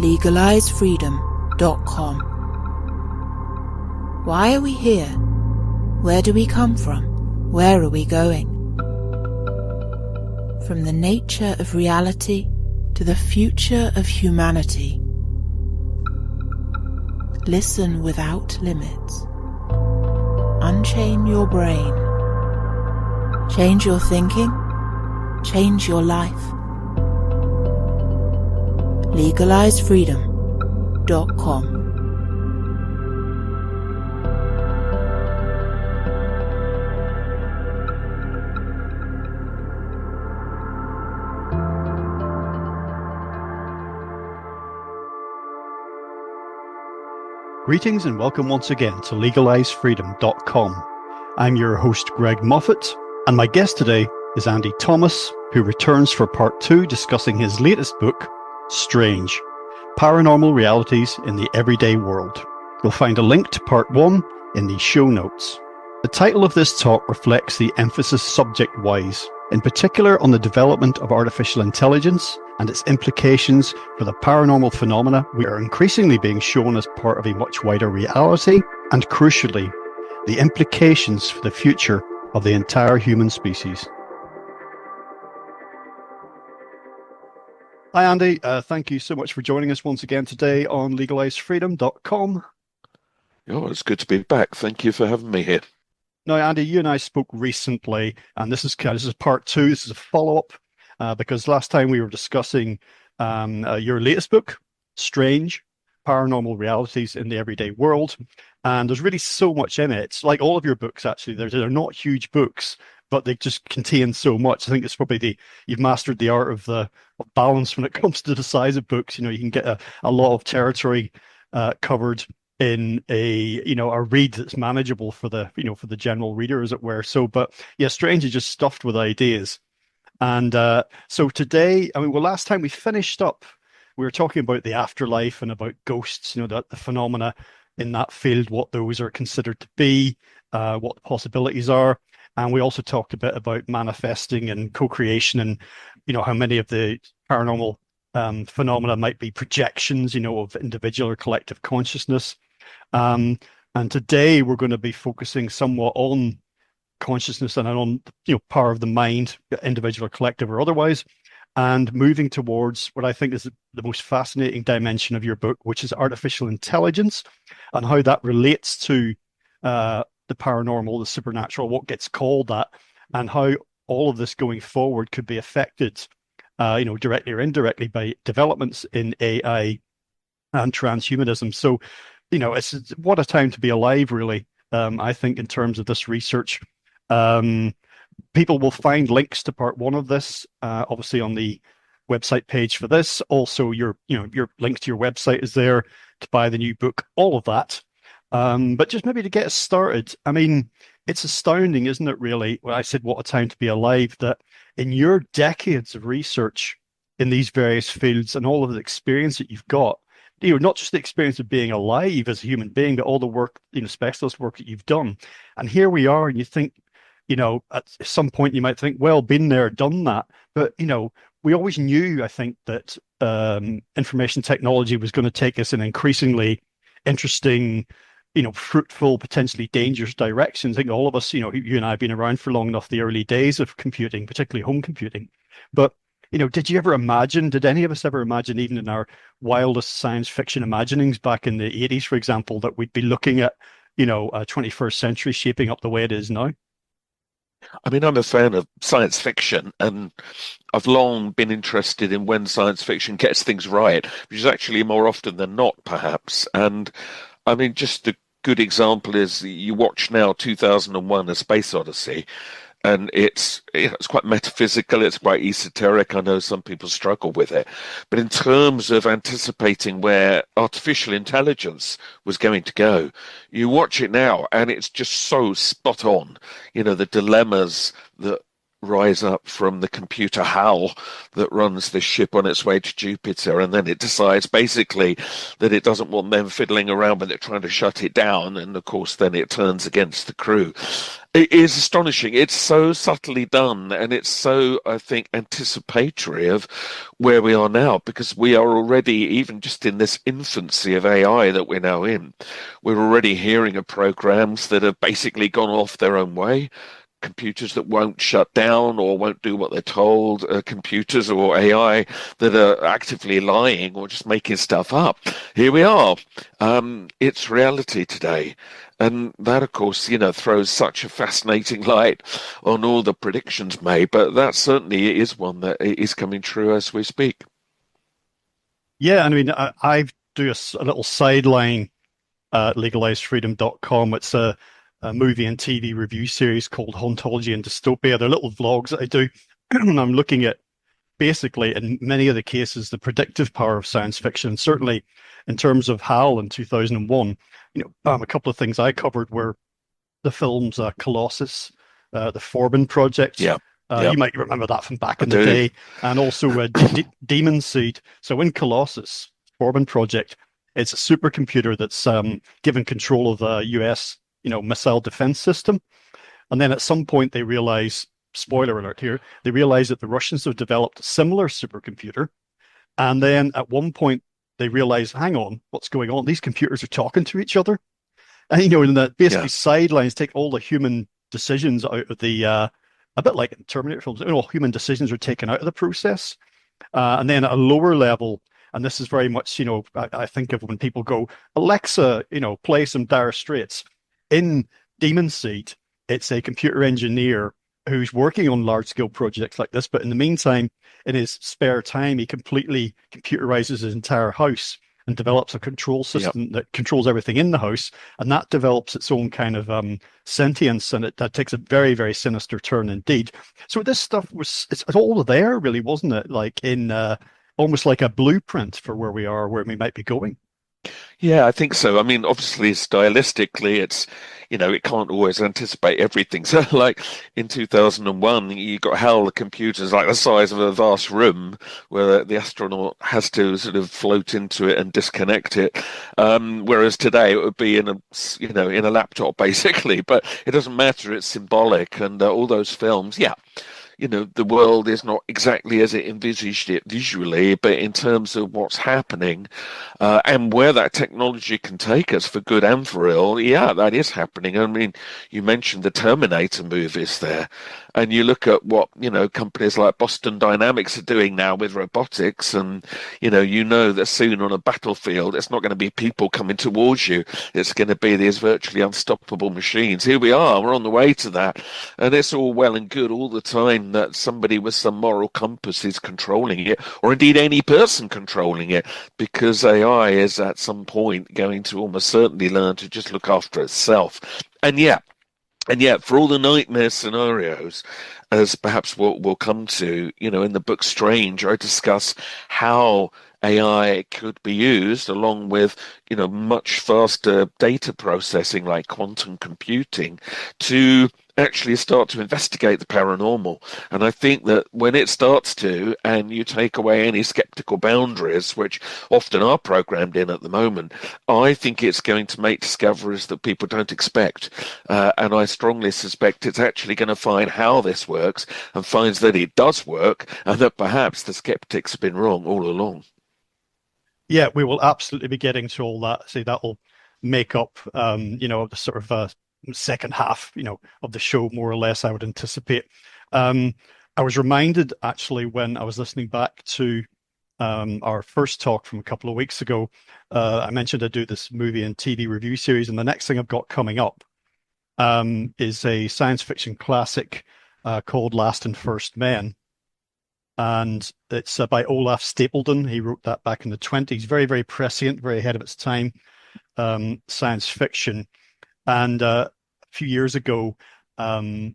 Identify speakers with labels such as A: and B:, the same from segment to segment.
A: legalizefreedom.com. Why are we here? Where do we come from? Where are we going? From the nature of reality to the future of humanity. Listen without limits. Unchain your brain. Change your thinking. Change your life. legalizefreedom.com.
B: Greetings and welcome once again to legalizefreedom.com. I'm your host Greg Moffat, and my guest today is Andy Thomas, who returns for part 2 discussing his latest book, Strange: Paranormal Realities in the Everyday World. You'll find a link to part 1 in the show notes. The title of this talk reflects the emphasis subject-wise, in particular on the development of artificial intelligence and its implications for the paranormal phenomena we are increasingly being shown as part of a much wider reality, and crucially, the implications for the future of the entire human species. Hi Andy, thank you so much for joining us once again today on legalizefreedom.com.
C: Oh, it's good to be back. Thank you for having me here.
B: Now, Andy, you and I spoke recently, and this is part 2. This is a follow-up because last time we were discussing your latest book, Strange: Paranormal Realities in the Everyday World, and there's really so much in it. It's like all of your books, actually. They're not huge books, but they just contain so much. I think it's probably you've mastered the art of balance when it comes to the size of books. You know, you can get a lot of territory covered in a read that's manageable for the general reader, as it were. So, but yeah, Strange is just stuffed with ideas. And so today, last time we finished up, we were talking about the afterlife and about ghosts, the phenomena in that field, what those are considered to be, what the possibilities are. And we also talked a bit about manifesting and co-creation, and how many of the paranormal phenomena might be projections, of individual or collective consciousness. And today we're going to be focusing somewhat on consciousness and on power of the mind, individual or collective or otherwise, and moving towards what I think is the most fascinating dimension of your book, which is artificial intelligence and how that relates to the paranormal, the supernatural, what gets called that, and how all of this going forward could be affected directly or indirectly by developments in AI and transhumanism. So it's what a time to be alive, really. I think in terms of this research, people will find links to part 1 of this, obviously on the website page for this. Also, your link to your website is there to buy the new book, all of that. But just maybe to get us started, it's astounding, isn't it, really, when I said what a time to be alive, that in your decades of research in these various fields and all of the experience that you've got, not just the experience of being alive as a human being, but all the work, specialist work that you've done. And here we are, and you think, at some point you might think, well, been there, done that. But, we always knew, I think, that information technology was going to take us in increasingly interesting, fruitful, potentially dangerous directions. I think all of us, you and I have been around for long enough, the early days of computing, particularly home computing. But did any of us ever imagine, even in our wildest science fiction imaginings back in the 80s, for example, that we'd be looking at, a 21st century shaping up the way it is now?
C: I'm a fan of science fiction, and I've long been interested in when science fiction gets things right, which is actually more often than not, perhaps. And just a good example is you watch now 2001: A Space Odyssey, and it's quite metaphysical, it's quite esoteric. I know some people struggle with it, but in terms of anticipating where artificial intelligence was going to go, you watch it now and it's just so spot on. The dilemmas that rise up from the computer HAL that runs this ship on its way to Jupiter, and then it decides basically that it doesn't want them fiddling around with it, trying to shut it down, and of course then it turns against the crew. It is astonishing. It's so subtly done, and it's so, I think, anticipatory of where we are now, because we are already, even just in this infancy of AI that we're now in, we're already hearing of programs that have basically gone off their own way, computers that won't shut down or won't do what they're told, computers or AI that are actively lying or just making stuff up. Here we are. It's reality today. And that, of course, throws such a fascinating light on all the predictions made, but that certainly is one that is coming true as we speak.
B: Yeah, I mean, I do a little sideline at legalizedfreedom.com. It's a movie and TV review series called Hauntology and Dystopia. They're little vlogs that I do, and I'm looking at basically, in many of the cases, the predictive power of science fiction. Certainly, in terms of HAL in 2001, a couple of things I covered were the films Colossus, the Forbin Project.
C: Yeah.
B: You might remember that from back in the day, and also Demon Seed. So in Colossus, Forbin Project, it's a supercomputer that's given control of the US missile defense system. And then at some point they realize, spoiler alert here, they realize that the Russians have developed a similar supercomputer. And then at one point they realize, hang on, what's going on? These computers are talking to each other. And, and that basically sidelines take all the human decisions out of the, a bit like in Terminator films, human decisions are taken out of the process. And then at a lower level, and this is very much, I think of when people go, Alexa, play some Dire Straits. In Demon Seed, it's a computer engineer who's working on large-scale projects like this, but in the meantime, in his spare time, he completely computerizes his entire house and develops a control system that controls everything in the house, and that develops its own kind of sentience, and that takes a very, very sinister turn indeed. So this stuff it's all there, really, wasn't it? Like in almost like a blueprint for where we are, where we might be going.
C: Yeah, I think so. I mean, obviously, stylistically, it's, it can't always anticipate everything. So, like in 2001, you got HAL computers like the size of a vast room where the astronaut has to sort of float into it and disconnect it. Whereas today it would be in a laptop, basically. But it doesn't matter. It's symbolic. And all those films, the world is not exactly as it envisaged it visually, but in terms of what's happening and where that technology can take us for good and for ill, that is happening. I mean, you mentioned the Terminator movies there, and you look at what, companies like Boston Dynamics are doing now with robotics, and, that soon on a battlefield, it's not going to be people coming towards you. It's going to be these virtually unstoppable machines. Here we are, we're on the way to that. And it's all well and good all the time that somebody with some moral compass is controlling it, or indeed any person controlling it, because AI is at some point going to almost certainly learn to just look after itself. And yet, for all the nightmare scenarios, as perhaps we'll come to, in the book Strange, I discuss how AI could be used along with, much faster data processing like quantum computing to actually start to investigate the paranormal. And I think that when it starts to, and you take away any skeptical boundaries, which often are programmed in at the moment, I think it's going to make discoveries that people don't expect. And I strongly suspect it's actually going to find how this works and finds that it does work, and that perhaps the skeptics have been wrong all along.
B: Yeah, we will absolutely be getting to all that. See, that will make up, the sort of second half, of the show, more or less, I would anticipate. I was reminded, actually, when I was listening back to our first talk from a couple of weeks ago, I mentioned I do this movie and TV review series, and the next thing I've got coming up is a science fiction classic called Last and First Men. And it's by Olaf Stapledon. He wrote that back in the 20s. Very, very prescient, very ahead of its time, science fiction. And a few years ago, Johan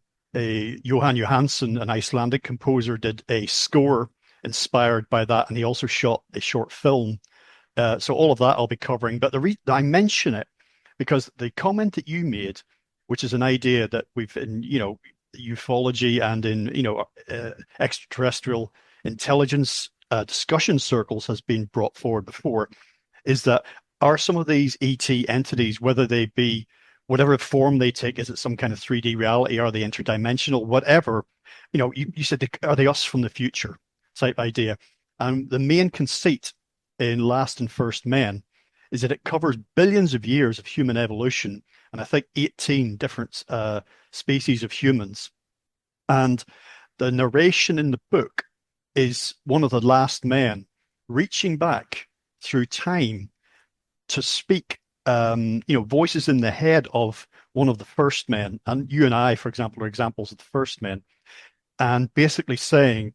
B: Johansson, an Icelandic composer, did a score inspired by that, and he also shot a short film. So all of that I'll be covering. But I mention it because the comment that you made, which is an idea that we've, ufology and in extraterrestrial intelligence discussion circles has been brought forward before, is that are some of these ET entities, whether they be whatever form they take, is it some kind of 3D reality, are they interdimensional, whatever, you said, are they us from the future type idea? And the main conceit in Last and First Men is that it covers billions of years of human evolution, and I think 18 different species of humans. And the narration in the book is one of the last men reaching back through time to speak, voices in the head of one of the first men. And you and I, for example, are examples of the first men. And basically saying,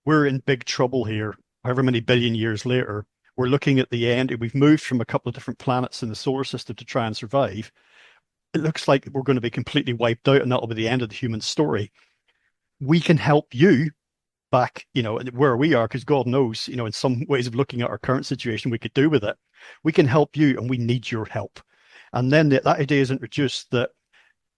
B: we're in big trouble here, however many billion years later. We're looking at the end. We've moved from a couple of different planets in the solar system to try and survive. It looks like we're going to be completely wiped out, and that'll be the end of the human story. We can help you back, where we are, because God knows, in some ways of looking at our current situation, we could do with it. We can help you, and we need your help. And then that idea is introduced that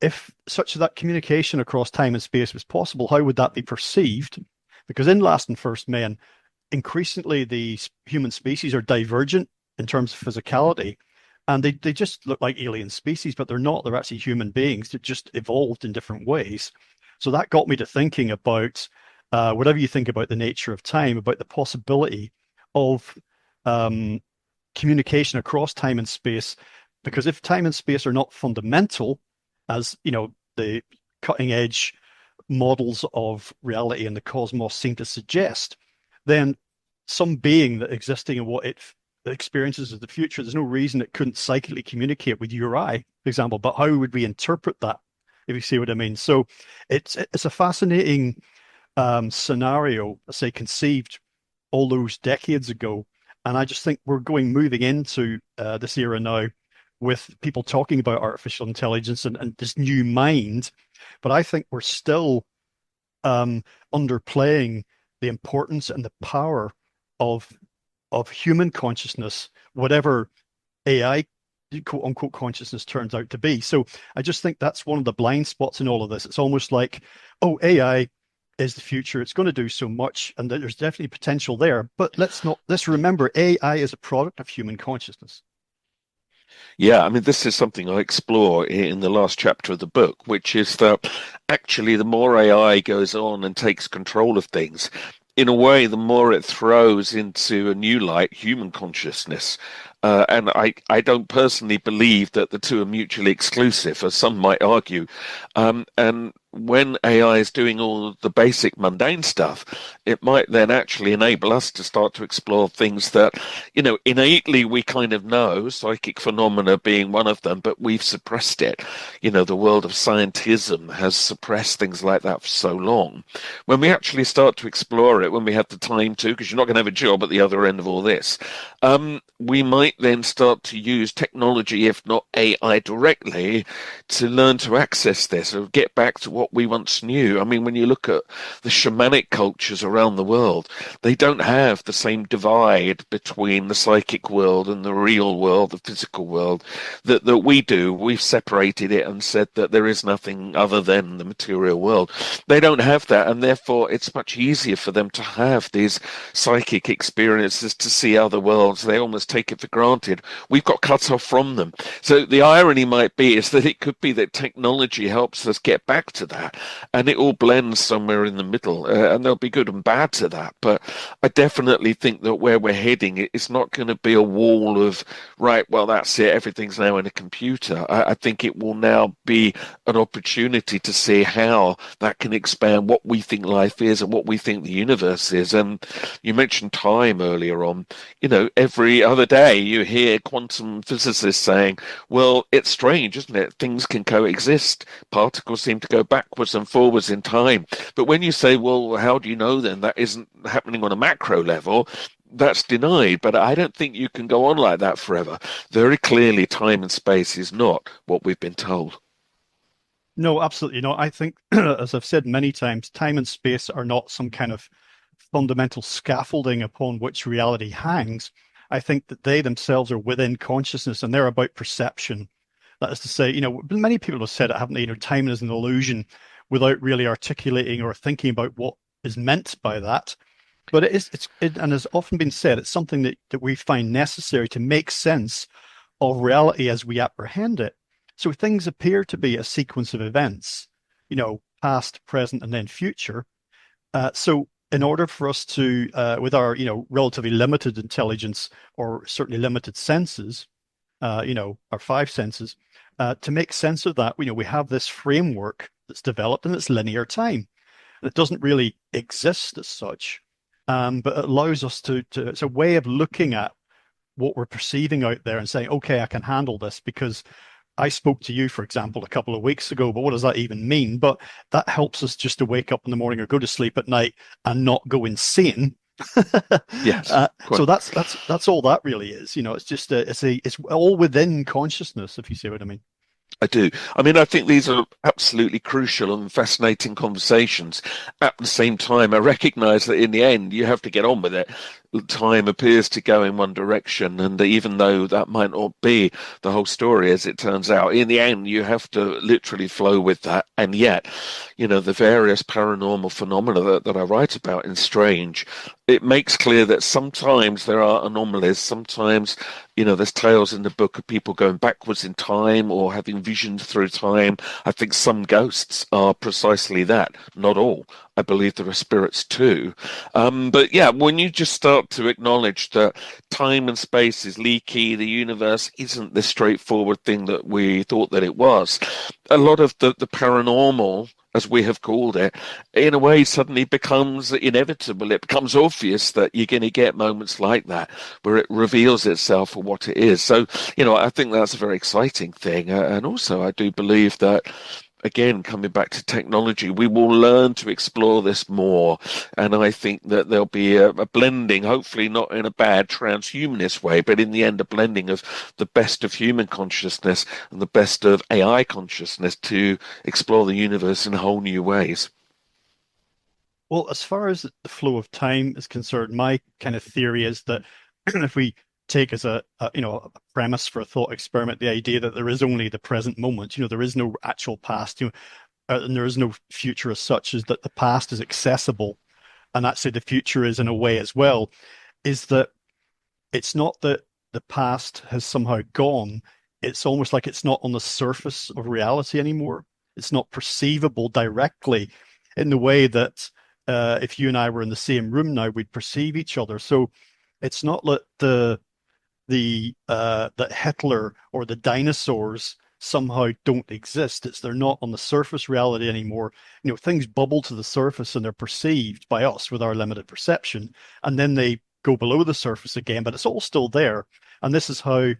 B: if such that communication across time and space was possible, how would that be perceived? Because in Last and First Men, increasingly the human species are divergent in terms of physicality, and they just look like alien species, but they're not. They're actually human beings that just evolved in different ways. So that got me to thinking about whatever you think about the nature of time, about the possibility of communication across time and space. Because if time and space are not fundamental, as the cutting edge models of reality and the cosmos seem to suggest, then some being that existing in what it experiences as the future, there's no reason it couldn't psychically communicate with you or I, for example. But how would we interpret that, if you see what I mean? So it's a fascinating scenario, say, conceived all those decades ago. And I just think we're moving into this era now with people talking about artificial intelligence and this new mind. But I think we're still underplaying the importance and the power of human consciousness, whatever AI quote unquote consciousness turns out to be. So I just think that's one of the blind spots in all of this. It's almost like, oh, AI is the future. It's going to do so much, and there's definitely potential there. But let's remember, AI is a product of human consciousness.
C: Yeah, I mean, this is something I explore in the last chapter of the book, which is that actually the more AI goes on and takes control of things, in a way, the more it throws into a new light human consciousness. And I don't personally believe that the two are mutually exclusive, as some might argue. And when AI is doing all the basic mundane stuff, it might then actually enable us to start to explore things that, innately we kind of know, psychic phenomena being one of them, but we've suppressed it. The world of scientism has suppressed things like that for so long. When we actually start to explore it, when we have the time to, because you're not going to have a job at the other end of all this, we might then start to use technology, if not AI directly, to learn to access this or get back to what we once knew. I mean, when you look at the shamanic cultures around the world, they don't have the same divide between the psychic world and the real world, the physical world, that we do. We've separated it and said that there is nothing other than the material world. They don't have that, and therefore it's much easier for them to have these psychic experiences, to see other worlds. They almost take it for granted. We've got cut off from them. So the irony might be is that it could be that technology helps us get back to that, and it all blends somewhere in the middle, and there'll be good and bad to that. But I definitely think that where we're heading, it's not going to be a wall of, right, well, that's it, everything's now in a computer. I think it will now be an opportunity to see how that can expand what we think life is and what we think the universe is. And you mentioned time earlier on. Every other day you hear quantum physicists saying, well, it's strange, isn't it? Things can coexist. Particles seem to go backwards and forwards in time. But when you say, well, how do you know then that isn't happening on a macro level? That's denied. But I don't think you can go on like that forever. Very clearly, time and space is not what we've been told.
B: No, absolutely not. I think, as I've said many times, time and space are not some kind of fundamental scaffolding upon which reality hangs. I think that they themselves are within consciousness, and they're about perception. That is to say, many people have said it, haven't they? Time is an illusion. without really articulating or thinking about what is meant by that. But and has often been said, it's something that we find necessary to make sense of reality as we apprehend it. So things appear to be a sequence of events, past, present, and then future. So in order for us to, with our, relatively limited intelligence or certainly limited senses, our five senses, to make sense of that, we have this framework that's developed and it's linear time. It doesn't really exist as such, but it allows us it's a way of looking at what we're perceiving out there and saying, okay, I can handle this because I spoke to you, for example, a couple of weeks ago, but what does that even mean? But that helps us just to wake up in the morning or go to sleep at night and not go insane.
C: Yes.
B: So that's all that really is. It's just it's all within consciousness, if you see what I mean.
C: I do. I mean, I think these are absolutely crucial and fascinating conversations. At the same time, I recognize that in the end, you have to get on with it. Time appears to go in one direction, and even though that might not be the whole story, as it turns out, in the end, you have to literally flow with that. And yet, the various paranormal phenomena that I write about in Strange, it makes clear that sometimes there are anomalies. Sometimes, there's tales in the book of people going backwards in time or having visions through time. I think some ghosts are precisely that. Not all. I believe there are spirits too. But yeah, when you just start to acknowledge that time and space is leaky, the universe isn't the straightforward thing that we thought that it was, a lot of the paranormal, as we have called it, in a way suddenly becomes inevitable. It becomes obvious that you're going to get moments like that where it reveals itself for what it is. So, I think that's a very exciting thing. And also, I do believe that, again, coming back to technology, we will learn to explore this more. And I think that there'll be a blending, hopefully not in a bad transhumanist way, but in the end, a blending of the best of human consciousness and the best of AI consciousness to explore the universe in whole new ways.
B: Well, as far as the flow of time is concerned, my kind of theory is that if we take as a premise for a thought experiment the idea that there is only the present moment, there is no actual past, and there is no future as such, is that the past is accessible, and actually the future is in a way as well, is that it's not that the past has somehow gone, it's almost like it's not on the surface of reality anymore. It's not perceivable directly in the way that if you and I were in the same room now, we'd perceive each other. So it's not that that Hitler or the dinosaurs somehow don't exist. It's they're not on the surface reality anymore. Things bubble to the surface and they're perceived by us with our limited perception, and then they go below the surface again, but it's all still there. And this is how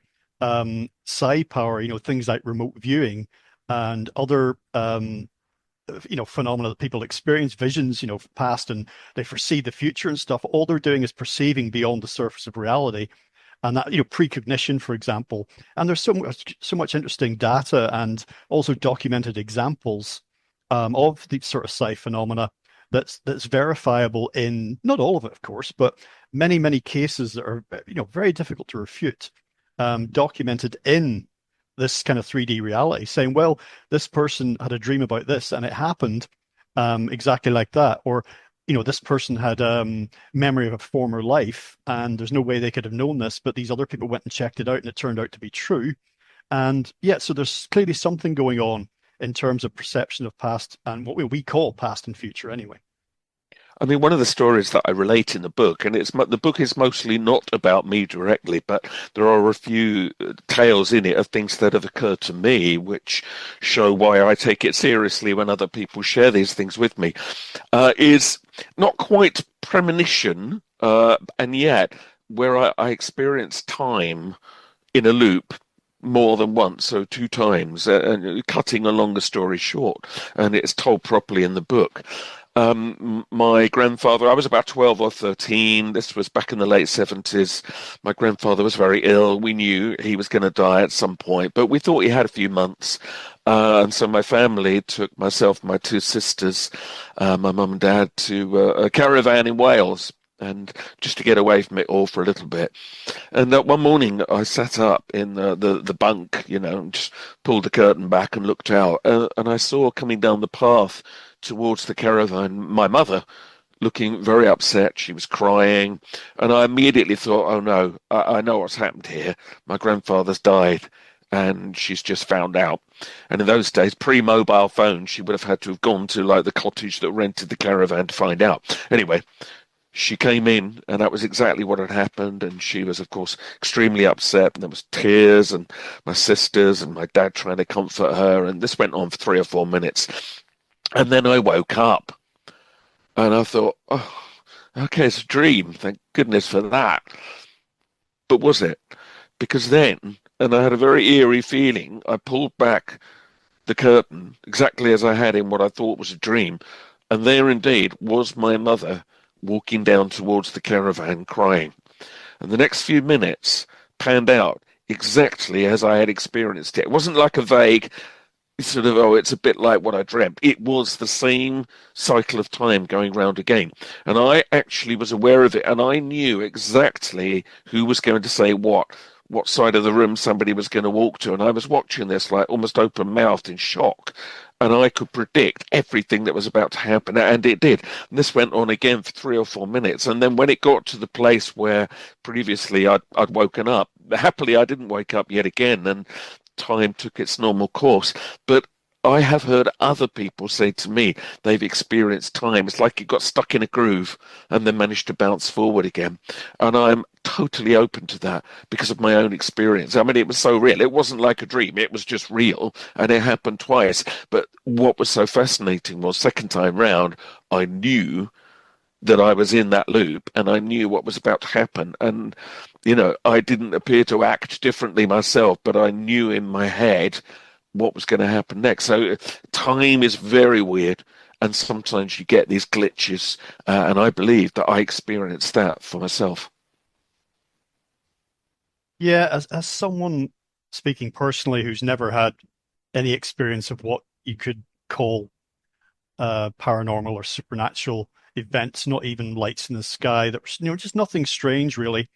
B: psi power, things like remote viewing and other phenomena that people experience, visions, past, and they foresee the future and stuff. All they're doing is perceiving beyond the surface of reality. And that, precognition, for example. And there's so much interesting data and also documented examples of these sort of psi phenomena that's verifiable in, not all of it, of course, but many, many cases that are, very difficult to refute, documented in this kind of 3D reality, saying, well, this person had a dream about this and it happened exactly like that. Or, this person had memory of a former life and there's no way they could have known this, but these other people went and checked it out and it turned out to be true. And yeah, so there's clearly something going on in terms of perception of past and what we call past and future anyway.
C: I mean, one of the stories that I relate in the book, and the book is mostly not about me directly, but there are a few tales in it of things that have occurred to me, which show why I take it seriously when other people share these things with me, is not quite premonition, and yet where I experience time in a loop more than once, so 2 times, cutting a longer story short, and it's told properly in the book. My grandfather, I was about 12 or 13. This was back in the late 70s. My grandfather was very ill. We knew he was going to die at some point, but we thought he had a few months. And so my family took myself, my 2 sisters, my mum and dad to a caravan in Wales. and just to get away from it all for a little bit. And that one morning I sat up in the bunk, and just pulled the curtain back and looked out, and I saw coming down the path towards the caravan my mother, looking very upset. She was crying, and I immediately thought, oh no, I know what's happened here. My grandfather's died, and she's just found out. And in those days, pre-mobile phone, she would have had to have gone to like the cottage that rented the caravan to find out. Anyway, she came in, and that was exactly what had happened. And she was, of course, extremely upset. And there was tears, and my sisters and my dad trying to comfort her. And this went on for 3 or 4 minutes. And then I woke up, and I thought, oh, okay, it's a dream. Thank goodness for that. But was it? Because then, and I had a very eerie feeling, I pulled back the curtain exactly as I had in what I thought was a dream. And there indeed was my mother walking down towards the caravan crying. And the next few minutes panned out exactly as I had experienced it. It wasn't like a vague sort of, oh, it's a bit like what I dreamt. It was the same cycle of time going round again. And I actually was aware of it, and I knew exactly who was going to say what side of the room somebody was going to walk to. And I was watching this like almost open-mouthed in shock. And I could predict everything that was about to happen, and it did. And this went on again for 3 or 4 minutes. And then when it got to the place where previously I'd woken up, happily I didn't wake up yet again, and time took its normal course. But I have heard other people say to me they've experienced time. It's like it got stuck in a groove and then managed to bounce forward again. And I'm totally open to that because of my own experience. I mean, it was so real. It wasn't like a dream. It was just real, and it happened twice. But what was so fascinating was, second time round, I knew that I was in that loop, and I knew what was about to happen. And, I didn't appear to act differently myself, but I knew in my head what was going to happen next. So time is very weird, and sometimes you get these glitches, and I believe that I experienced that for myself.
B: Yeah, as someone speaking personally who's never had any experience of what you could call paranormal or supernatural events, not even lights in the sky, that were, just nothing strange really,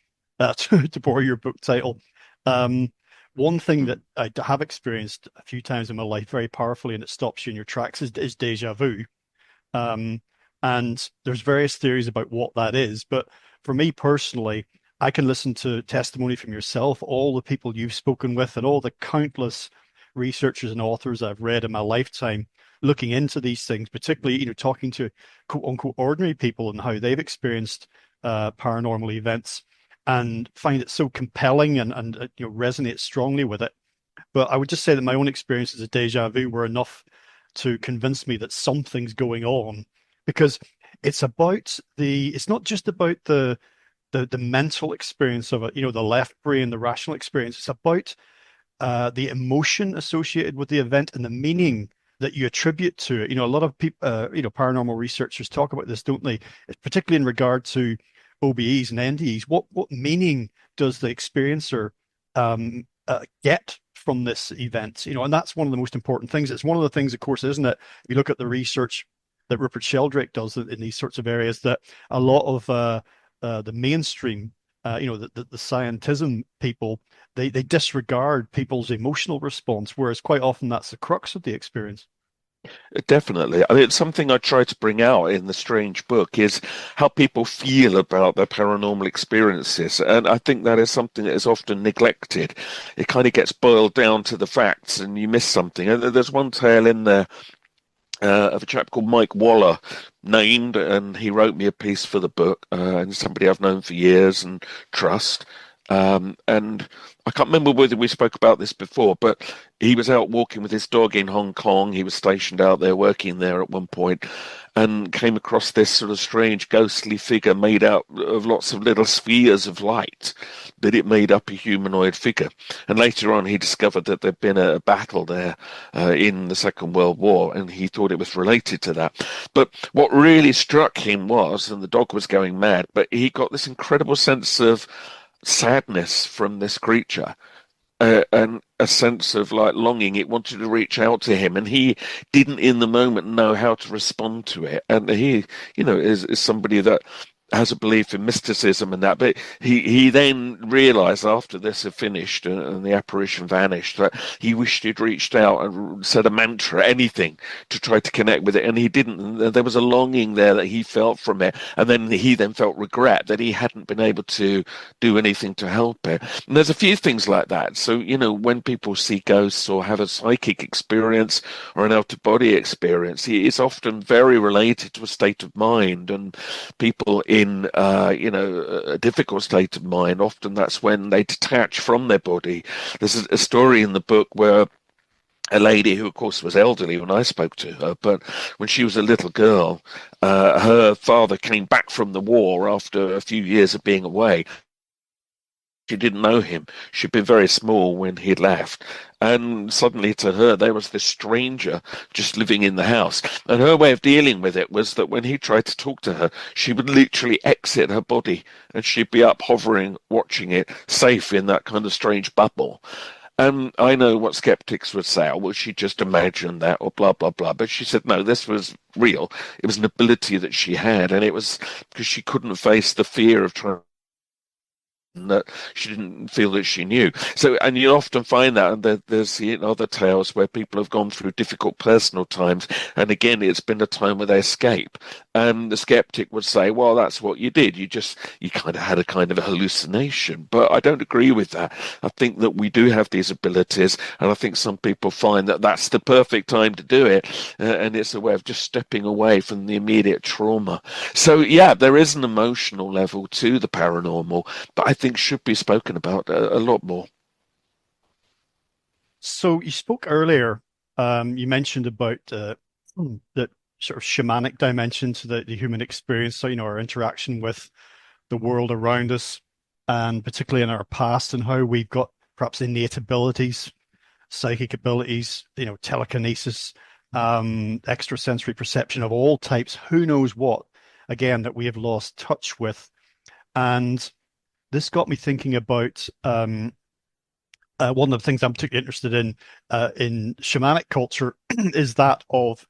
B: to borrow your book title. One thing that I have experienced a few times in my life very powerfully, and it stops you in your tracks, is deja vu. And there's various theories about what that is. But for me personally, I can listen to testimony from yourself, all the people you've spoken with, and all the countless researchers and authors I've read in my lifetime looking into these things, particularly, talking to quote unquote ordinary people and how they've experienced paranormal events, and find it so compelling and resonate strongly with it. But I would just say that my own experiences of deja vu were enough to convince me that something's going on, because it's not just about the mental experience of it, the left brain, the rational experience. It's about the emotion associated with the event and the meaning that you attribute to it. A lot of people, paranormal researchers talk about this, don't they? Particularly in regard to OBEs and NDEs. What meaning does the experiencer get from this event? And that's one of the most important things. It's one of the things, of course, isn't it? You look at the research that Rupert Sheldrake does in these sorts of areas, that a lot of the mainstream, the scientism people, they disregard people's emotional response, whereas quite often that's the crux of the experience.
C: Definitely. I mean, it's something I try to bring out in the Strange book, is how people feel about their paranormal experiences. And I think that is something that is often neglected. It kind of gets boiled down to the facts and you miss something. And there's one tale in there of a chap called Mike Waller, named, and he wrote me a piece for the book, and somebody I've known for years and trust. And I can't remember whether we spoke about this before, but he was out walking with his dog in Hong Kong. He was stationed out there, working there at one point, and came across this sort of strange ghostly figure made out of lots of little spheres of light, but it made up a humanoid figure. And later on, he discovered that there'd been a battle there in the Second World War, and he thought it was related to that. But what really struck him was, and the dog was going mad, but he got this incredible sense of sadness from this creature, and a sense of like longing. It wanted to reach out to him, and he didn't in the moment know how to respond to it. And he, is somebody that has a belief in mysticism and that, but he then realized after this had finished and the apparition vanished that he wished he'd reached out and said a mantra, anything, to try to connect with it, and he didn't. And there was a longing there that he felt from it, and then he then felt regret that he hadn't been able to do anything to help it. And there's a few things like that. So, when people see ghosts or have a psychic experience or an out-of-body experience, it's often very related to a state of mind, and people in a difficult state of mind, often that's when they detach from their body. There's a story in the book where a lady who, of course, was elderly when I spoke to her, but when she was a little girl, her father came back from the war after a few years of being away. She didn't know him. She'd been very small when he'd left. And suddenly to her, there was this stranger just living in the house. And her way of dealing with it was that when he tried to talk to her, she would literally exit her body and she'd be up hovering, watching it, safe in that kind of strange bubble. And I know what skeptics would say, oh, well, she just imagined that or blah, blah, blah. But she said, no, this was real. It was an ability that she had. And it was because she couldn't face the fear of trying that she didn't feel that she knew. So, and you'll often find that, and there's other tales where people have gone through difficult personal times, and again, it's been a time where they escape. And the skeptic would say, well, that's what you did. You kind of had a kind of a hallucination. But I don't agree with that. I think that we do have these abilities, and I think some people find that that's the perfect time to do it, and it's a way of just stepping away from the immediate trauma. So, yeah, there is an emotional level to the paranormal, but I think should be spoken about a lot more.
B: So you spoke earlier, you mentioned about the sort of shamanic dimension to the human experience, so, our interaction with the world around us, and particularly in our past, and how we've got perhaps innate abilities, psychic abilities, telekinesis, extrasensory perception of all types, who knows what, again, that we have lost touch with. And this got me thinking about one of the things I'm particularly interested in shamanic culture is that of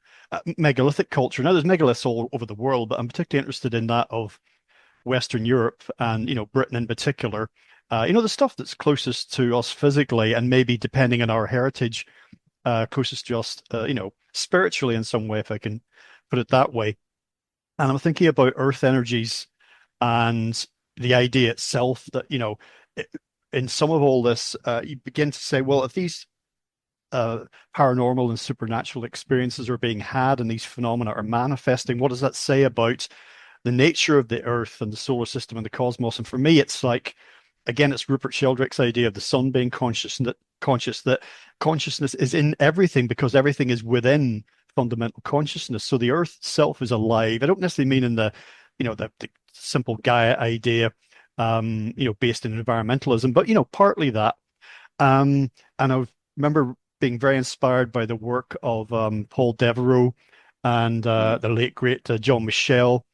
B: megalithic culture. Now, there's megaliths all over the world, but I'm particularly interested in that of Western Europe and, Britain in particular. The stuff that's closest to us physically, and maybe depending on our heritage, closest to us, spiritually in some way, if I can put it that way. And I'm thinking about earth energies and the idea itself that, in some of all this, you begin to say, well, if these paranormal and supernatural experiences are being had and these phenomena are manifesting, what does that say about the nature of the earth and the solar system and the cosmos? And for me, it's like, again, it's Rupert Sheldrake's idea of the sun being conscious, that consciousness is in everything because everything is within fundamental consciousness. So the earth itself is alive. I don't necessarily mean in the simple Gaia idea, based in environmentalism, but, partly that. And I remember being very inspired by the work of Paul Devereaux and the late, great John Michel,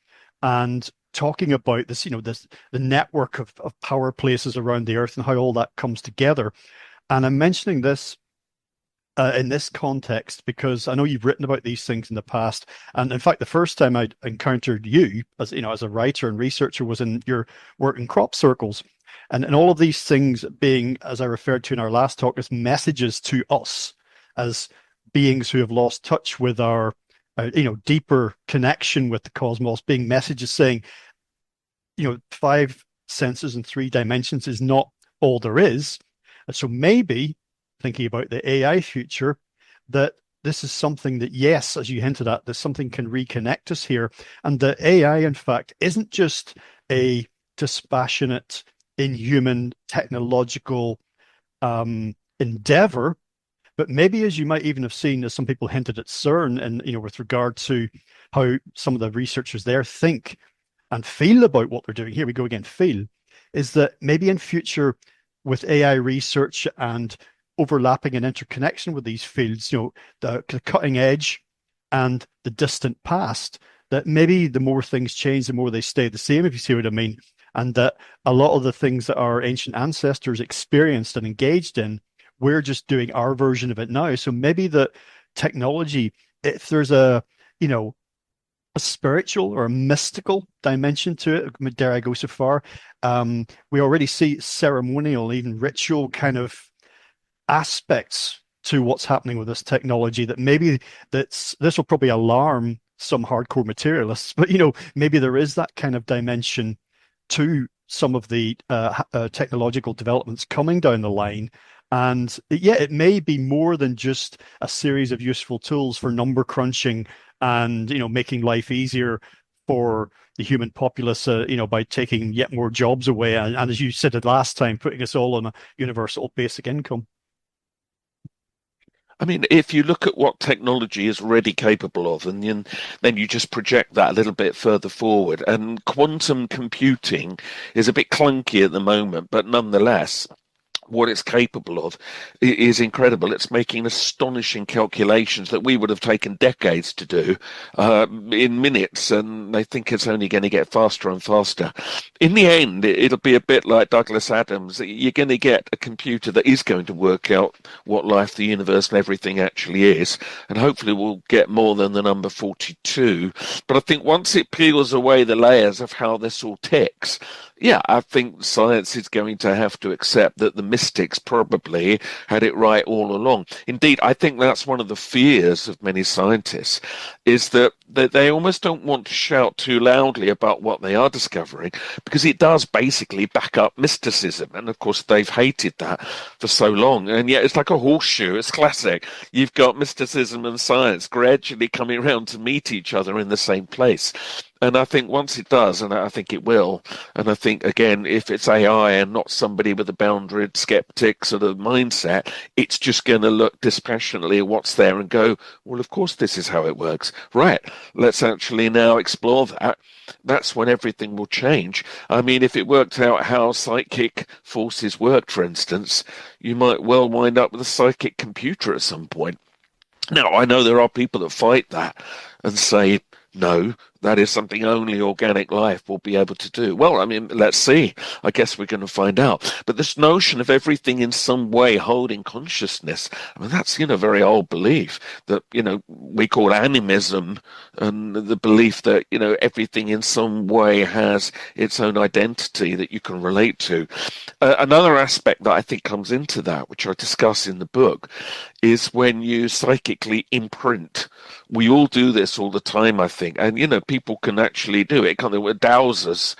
B: and talking about this, the network of power places around the earth and how all that comes together. And I'm mentioning this in this context because I know you've written about these things in the past, and in fact, the first time I encountered you as a writer and researcher was in your work in crop circles, and all of these things being, as I referred to in our last talk, as messages to us as beings who have lost touch with our deeper connection with the cosmos, being messages saying, 5 senses and 3 dimensions is not all there is, and so maybe, thinking about the AI future, that this is something that, yes, as you hinted at, that something can reconnect us here. And the AI, in fact, isn't just a dispassionate, inhuman, technological endeavor, but maybe, as you might even have seen, as some people hinted at CERN, and with regard to how some of the researchers there think and feel about what they're doing, here we go again, feel, is that maybe in future with AI research and overlapping and interconnection with these fields, the cutting edge and the distant past, that maybe the more things change, the more they stay the same, if you see what I mean. And that a lot of the things that our ancient ancestors experienced and engaged in, we're just doing our version of it now. So maybe the technology, if there's a a spiritual or a mystical dimension to it. Dare I go so far? We already see ceremonial, even ritual kind of aspects to what's happening with this technology that maybe this will probably alarm some hardcore materialists, but maybe there is that kind of dimension to some of the technological developments coming down the line. And yeah, it may be more than just a series of useful tools for number crunching and making life easier for the human populace, by taking yet more jobs away, and as you said it last time, putting us all on a universal basic income.
C: I mean, if you look at what technology is already capable of, and then you just project that a little bit further forward, and quantum computing is a bit clunky at the moment, but nonetheless, what it's capable of is incredible. It's making astonishing calculations that we would have taken decades to do in minutes, and they think it's only going to get faster and faster. In the end, it'll be a bit like Douglas Adams. You're going to get a computer that is going to work out what life, the universe, and everything actually is, and hopefully we'll get more than the number 42. But I think once it peels away the layers of how this all ticks, yeah, I think science is going to have to accept that the mystics probably had it right all along. Indeed, I think that's one of the fears of many scientists, is that they almost don't want to shout too loudly about what they are discovering, because it does basically back up mysticism. And of course, they've hated that for so long. And yet it's like a horseshoe. It's classic. You've got mysticism and science gradually coming around to meet each other in the same place. And I think once it does, and I think it will, and I think, again, if it's AI and not somebody with a boundaried skeptic sort of mindset, it's just going to look dispassionately at what's there and go, well, of course this is how it works. Right, let's actually now explore that. That's when everything will change. I mean, if it worked out how psychic forces worked, for instance, you might well wind up with a psychic computer at some point. Now, I know there are people that fight that and say, no, that is something only organic life will be able to do. Well, I mean, let's see. I guess we're going to find out. But this notion of everything in some way holding consciousness, I mean, that's, a very old belief that, we call animism, and the belief that, everything in some way has its own identity that you can relate to. Another aspect that I think comes into that, which I discuss in the book, is when you psychically imprint. We all do this all the time, I think. And, people can actually do it. Kind of dowsers,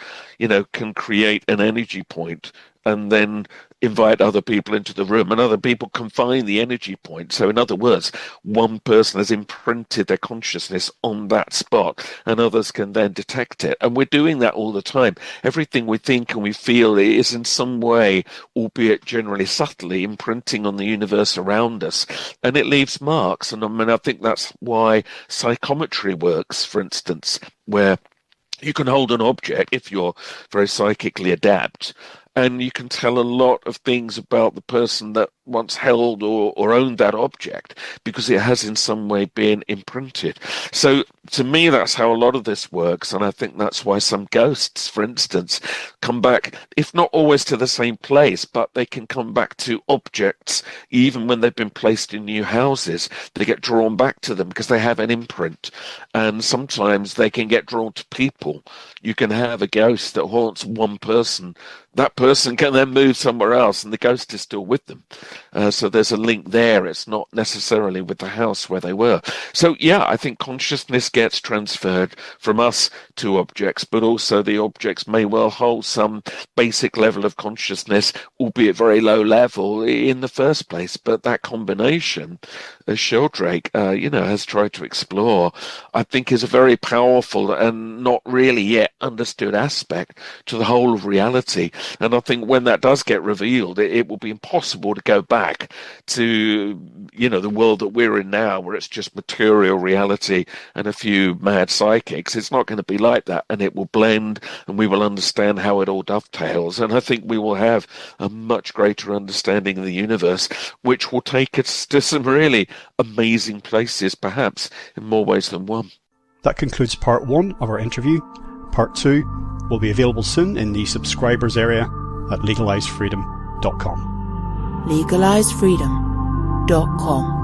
C: can create an energy point and then invite other people into the room, and other people can find the energy point. So in other words, one person has imprinted their consciousness on that spot, and others can then detect it. And we're doing that all the time. Everything we think and we feel is in some way, albeit generally subtly, imprinting on the universe around us, and it leaves marks. And I think that's why psychometry works, for instance, where you can hold an object if you're very psychically adept, and you can tell a lot of things about the person that once held or owned that object, because it has in some way been imprinted. So to me, that's how a lot of this works, and I think that's why some ghosts, for instance, come back, if not always to the same place, but they can come back to objects even when they've been placed in new houses. They get drawn back to them because they have an imprint, and sometimes they can get drawn to people. You can have a ghost that haunts one person. That person can then move somewhere else and the ghost is still with them. So there's a link there. It's not necessarily with the house where they were. So yeah, I think consciousness gets transferred from us to objects, but also the objects may well hold some basic level of consciousness, albeit very low level in the first place. But that combination, as Sheldrake, has tried to explore, I think is a very powerful and not really yet understood aspect to the whole of reality. And I think when that does get revealed, it will be impossible to go back to, the world that we're in now, where it's just material reality and a few mad psychics. It's not going to be like that, and it will blend, and we will understand how it all dovetails. And I think we will have a much greater understanding of the universe, which will take us to some really amazing places, perhaps in more ways than one.
B: That concludes part 1 of our interview. Part 2 will be available soon in the subscribers area at legalizefreedom.com.
A: legalizefreedom.com